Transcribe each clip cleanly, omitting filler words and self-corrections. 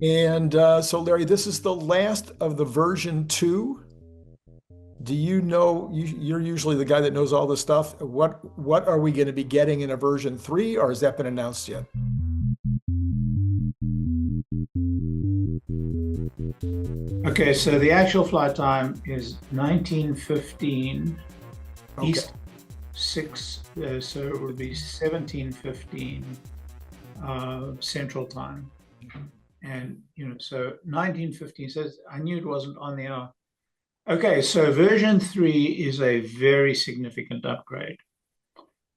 And so, Larry, this is the last of the version 2. Do you know, you're usually the guy that knows all this stuff. What are we going to be getting in a version 3, or has that been announced yet? Okay, so the actual flight time is 1915 East 6, so it would be 1715 Central Time. And, so 1915 says, I knew it wasn't on the hour. Okay, so version 3 is a very significant upgrade.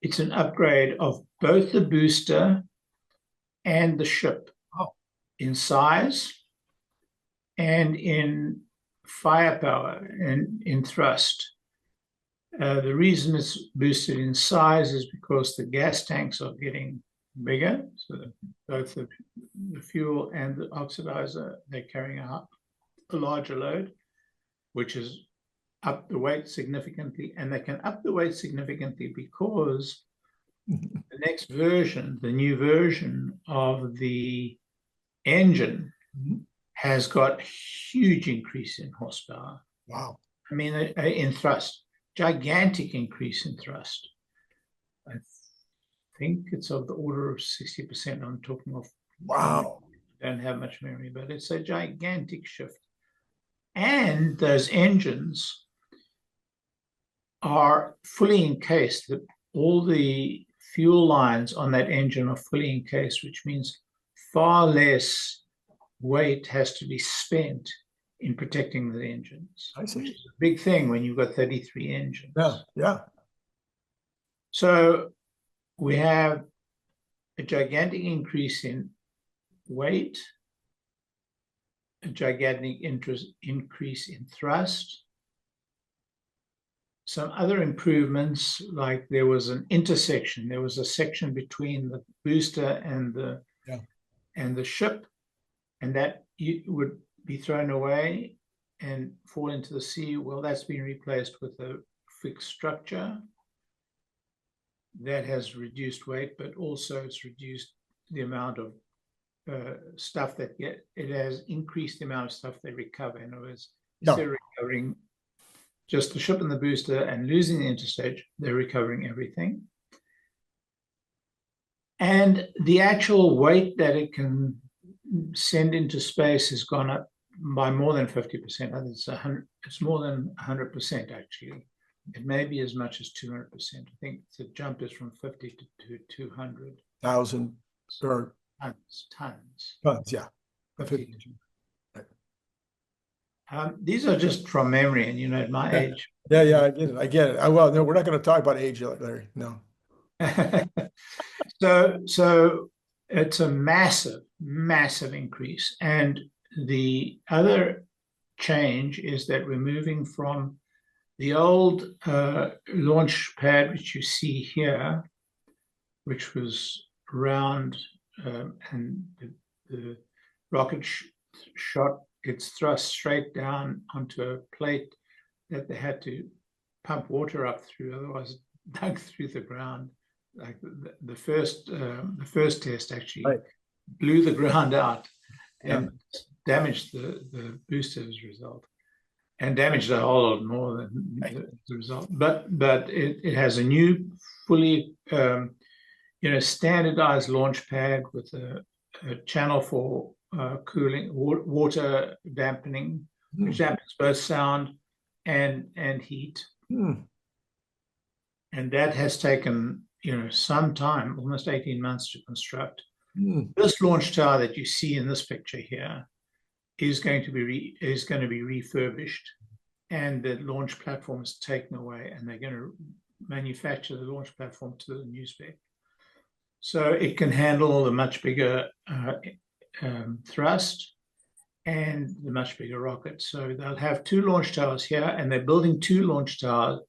It's an upgrade of both the booster and the ship in size and in firepower and in thrust. The reason it's boosted in size is because the gas tanks are getting bigger. So both the fuel and the oxidizer, they're carrying a larger load, which is up the weight significantly. And they can up the weight significantly because the next version, the new version of the engine has got huge increase in horsepower. Wow. I mean, in thrust, gigantic increase in thrust. I think it's of the order of 60%. I'm talking of, wow. I don't have much memory, but it's a gigantic shift. And those engines are fully encased. All the fuel lines on that engine are fully encased, which means far less weight has to be spent in protecting the engines. I see. Which is a big thing when you've got 33 engines. Yeah. So we have a gigantic increase in weight, a gigantic increase in thrust. Some other improvements, like there was an intersection. There was a section between the booster and the ship, and that would be thrown away and fall into the sea. Well, that's been replaced with a fixed structure that has reduced weight, but also it's reduced the amount of stuff that it has increased the amount of stuff they recover. In other words, instead of recovering just the ship and the booster and losing the interstage, they're recovering everything. And the actual weight that it can send into space has gone up by more than 50%. I think it's more than 100% actually. It may be as much as 200%. I think the jump is from 50 to 200,000 or tons. Yeah. 50. These are just from memory, and at my age. Yeah, I get it. Well, no, we're not going to talk about age, Larry. No. So it's a massive increase. And the other change is that we're moving from the old launch pad, which you see here, which was round, and the rocket shot its thrust straight down onto a plate that they had to pump water up through, otherwise it dug through the ground. Like the first test actually blew the ground out and damaged the booster as a result, and damaged a whole lot more than the result. But it has a new, fully standardized launch pad with a channel for cooling, water dampening, which dampens both sound and heat. And that has taken some time, almost 18 months to construct. This launch tower that you see in this picture here is going to be refurbished, and the launch platform is taken away, and they're going to manufacture the launch platform to the new spec, so it can handle the much bigger thrust and the much bigger rocket. So they'll have 2 launch towers here, and they're building 3 launch towers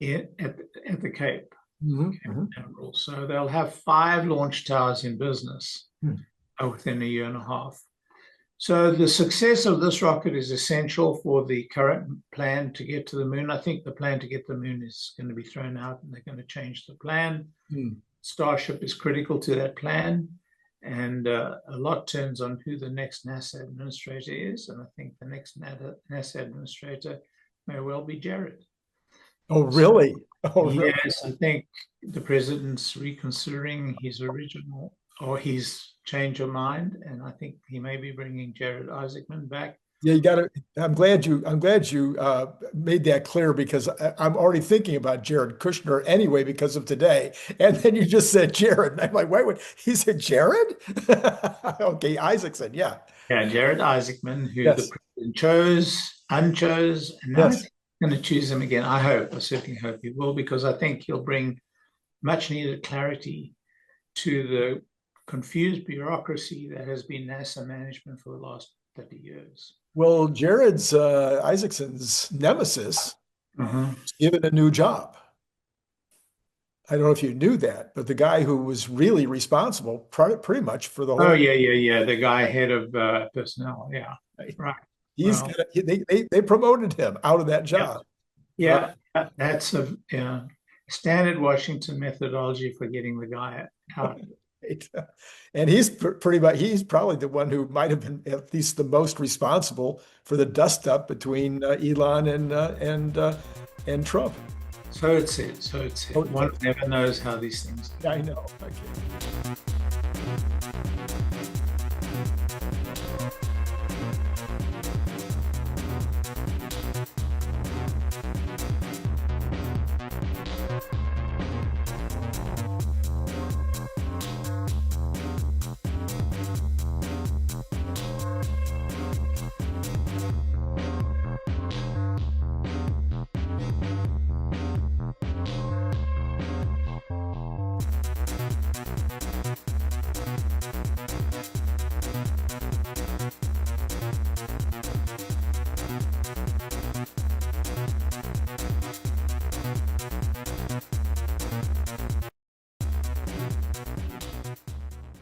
at the Cape. So they'll have 5 launch towers in business within a year and a half. So the success of this rocket is essential for the current plan to get to the moon. I think the plan to get to the moon is going to be thrown out, and they're going to change the plan. Starship is critical to that plan, and a lot turns on who the next NASA administrator is. And I think the next NASA administrator may well be Jared. Oh, really? Oh, really? Yes, I think the president's reconsidering his original or his change of mind, and I think he may be bringing Jared Isaacman back. Yeah, you got to. I'm glad you made that clear, because I'm already thinking about Jared Kushner anyway because of today. And then you just said Jared, and I'm like, wait, he said Jared? Okay, Isaacson, yeah. Yeah, Jared Isaacman, who Yes. the president unchose, and now Yes. I think he's going to choose him again. I certainly hope he will, because I think he'll bring much needed clarity to the confused bureaucracy that has been NASA management for the last 30 years. Well, Jared's Isaacson's nemesis was given a new job. I don't know if you knew that, but the guy who was really responsible pretty much for the whole. Oh, yeah. The guy head of personnel. Yeah, right. He's they promoted him out of that job. Yeah, that's a standard Washington methodology for getting the guy out. And he's he's probably the one who might have been at least the most responsible for the dust up between Elon and Trump. So it said. One never knows how these things. I know. Okay.